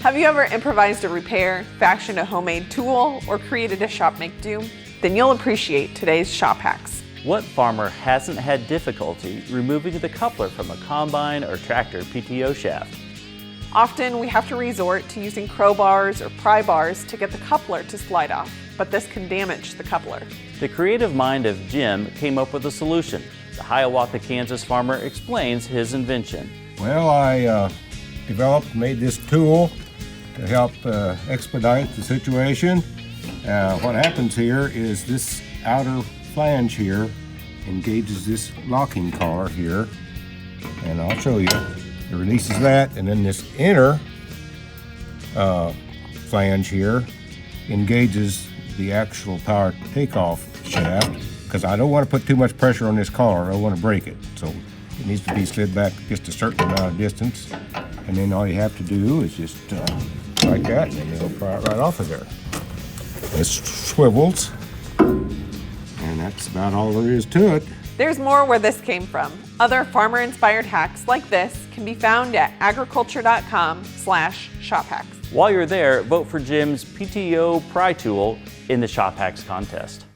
Have you ever improvised a repair, fashioned a homemade tool, or created a shop make do? Then you'll appreciate today's shop hacks. What farmer hasn't had difficulty removing the coupler from a combine or tractor PTO shaft? Often we have to resort to using crowbars or pry bars to get the coupler to slide off, but this can damage the coupler. The creative mind of Jim came up with a solution. The Hiawatha, Kansas farmer explains his invention. Well, I made this tool to help expedite the situation. What happens here is this outer flange here engages this locking collar here, and I'll show you. It releases that, and then this inner flange here engages the actual power takeoff shaft, because I don't want to put too much pressure on this collar. I don't want to break it. So it needs to be slid back just a certain amount of distance, and then all you have to do is just like that, and then it'll pry it right off of there. It swivels, and that's about all there is to it. There's more where this came from. Other farmer-inspired hacks like this can be found at agriculture.com/shophacks. While you're there, vote for Jim's PTO pry tool in the Shop Hacks contest.